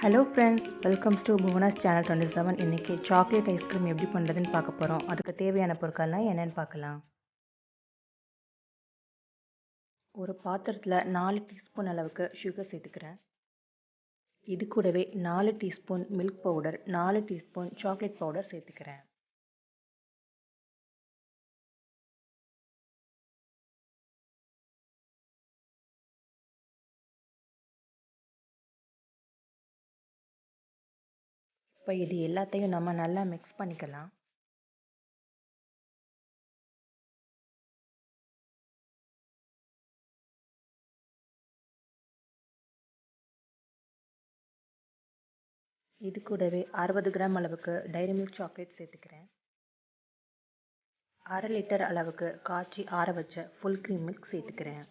Hello friends, welcome to Bhuvana's channel 27. இன்னைக்கு chocolate ice cream எப்படி பண்ணுறதுன்னு பார்க்க போகிறோம். அதுக்கு தேவையான பொருட்கள்லாம் என்னென்னு பார்க்கலாம். ஒரு பாத்திரத்தில் 4 டீஸ்பூன் அளவுக்கு சுகர் சேர்த்துக்கிறேன். இது கூடவே 4 teaspoon milk powder, 4 teaspoon chocolate powder சேர்த்துக்கிறேன். இப்போ இது எல்லாத்தையும் நம்ம நல்லா மிக்ஸ் பண்ணிக்கலாம். இது கூடவே 60 கிராம் அளவுக்கு டைரி மில்க் சாக்லேட் சேர்த்துக்கிறேன். 1/2 லிட்டர் அளவுக்கு காய்ச்சி ஆற வச்ச ஃபுல் க்ரீம் மில்க் சேர்த்துக்கிறேன்.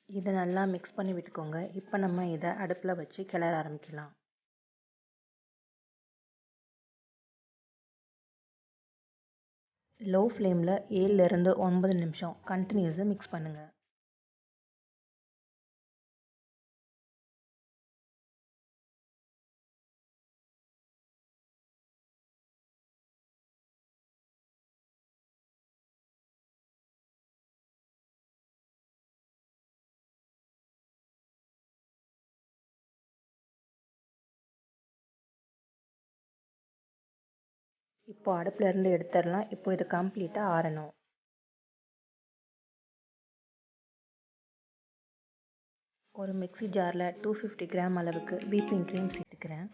இதை நல்லா மிக்ஸ் பண்ணி விட்டுக்கோங்க. இப்போ நம்ம இதை அடுப்பில் வச்சு கிளற ஆரம்பிக்கலாம். லோ ஃப்ளேமில் 7லேருந்து 9 நிமிஷம் கண்டினியூஸாக மிக்ஸ் பண்ணுங்கள். இப்போ அடுப்பில் இருந்து எடுத்துடலாம். இப்போ இது கம்ப்ளீட்டாக ஆறணும். ஒரு மிக்ஸி ஜாரில் 250 கிராம் அளவுக்கு வீப்பிங் க்ரீம் சேர்த்துக்கிறேன்.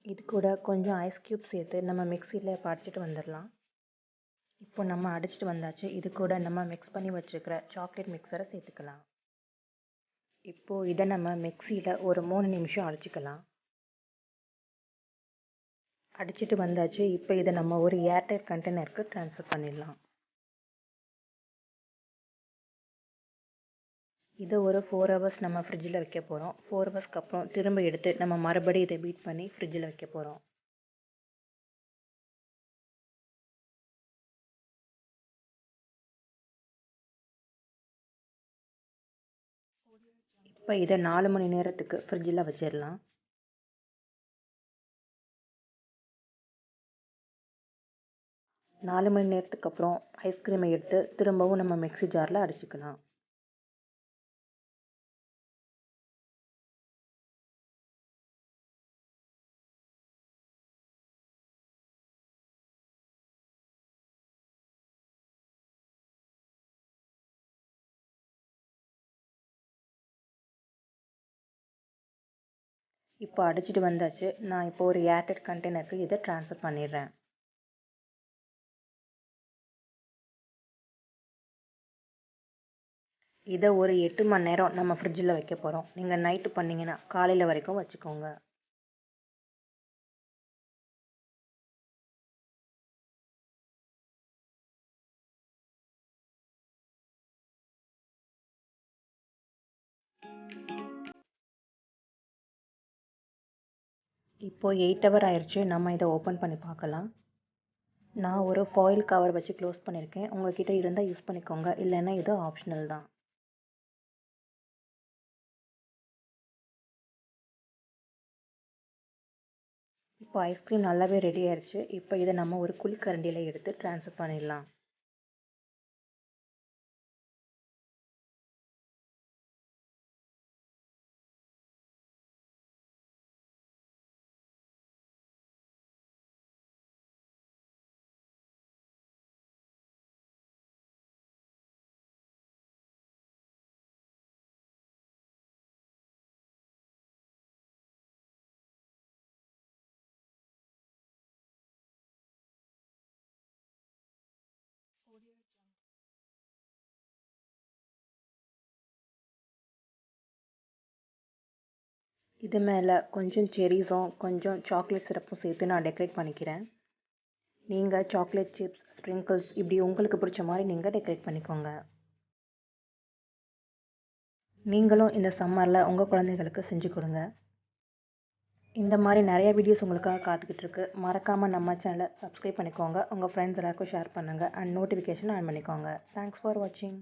இது கூட கொஞ்சம் ஐஸ் க்யூப் சேர்த்து நம்ம மிக்சியில் அடிச்சிட்டு வந்துடலாம். இப்போ நம்ம அடிச்சிட்டு வந்தாச்சு. இது கூட நம்ம மிக்ஸ் பண்ணி வச்சுருக்கிற சாக்லேட் மிக்சரை சேர்த்துக்கலாம். இப்போது இதை நம்ம மிக்சியில் ஒரு 3 நிமிஷம் அடிச்சுக்கலாம். அடிச்சிட்டு வந்தாச்சு. இப்போ இதை நம்ம ஒரு ஏர்டைட் கண்டெய்னருக்கு ட்ரான்ஸ்ஃபர் பண்ணிடலாம். இதை ஒரு 4 ஹவர்ஸ் நம்ம ஃப்ரிட்ஜில் வைக்க போகிறோம். 4 ஹவர்ஸ்க்கு அப்புறம் திரும்ப எடுத்து நம்ம மறுபடியும் இதை பீட் பண்ணி ஃப்ரிட்ஜில் வைக்க போகிறோம். இப்போ இதை 4 மணி நேரத்துக்கு ஃப்ரிட்ஜில் வச்சிடலாம். நாலு மணி நேரத்துக்கு அப்புறம் ஐஸ்கிரீமை எடுத்து திரும்பவும் நம்ம மிக்ஸி ஜாரில் அடிச்சுக்கலாம். இப்போ அடிச்சிட்டு வந்தாச்சு. நான் இப்போ ஒரு ஏர்டைட் கண்டெய்னருக்கு இதை ட்ரான்ஸ்ஃபர் பண்ணிடுறேன். இதை ஒரு 8 மணி நேரம் நம்ம ஃப்ரிட்ஜில் வைக்க போகிறோம். நீங்கள் நைட்டு பண்ணிங்கன்னா காலையில் வரைக்கும் வச்சுக்கோங்க. இப்போது 8 ஹவர் ஆயிடுச்சு. நம்ம இதை ஓப்பன் பண்ணி பார்க்கலாம். நான் ஒரு ஃபாயில் கவர் வச்சு க்ளோஸ் பண்ணியிருக்கேன். உங்கள்கிட்ட இருந்தால் யூஸ் பண்ணிக்கோங்க, இல்லைன்னா இது ஆப்ஷனல் தான். இப்போ ஐஸ்கிரீம் நல்லாவே ரெடி ஆயிடுச்சு. இப்போ இதை நம்ம ஒரு குழிக்கரண்டியில் எடுத்து ட்ரான்ஸ்ஃபர் பண்ணிடலாம். இது மேலே கொஞ்சம் செரிஸும் கொஞ்சம் சாக்லேட் சிரப்பும் சேர்த்து நான் டெக்கரேட் பண்ணிக்கிறேன். நீங்கள் சாக்லேட் சிப்ஸ், ஸ்ப்ரிங்கிள்ஸ் இப்படி உங்களுக்கு பிடிச்ச மாதிரி நீங்கள் டெக்கரேட் பண்ணிக்கோங்க. நீங்களும் இந்த சம்மரில் உங்கள் குழந்தைகளுக்கு செஞ்சு கொடுங்க. இந்த மாதிரி நிறைய வீடியோஸ் உங்களுக்காக காத்துக்கிட்டு இருக்கு. மறக்காமல் நம்ம சேனலை சப்ஸ்கிரைப் பண்ணிக்கோங்க. உங்கள் ஃப்ரெண்ட்ஸ் எல்லாருக்கும் ஷேர் பண்ணுங்கள் அண்ட் நோட்டிஃபிகேஷன் ஆன் பண்ணிக்கோங்க. தேங்க்ஸ் ஃபார் வாட்சிங்.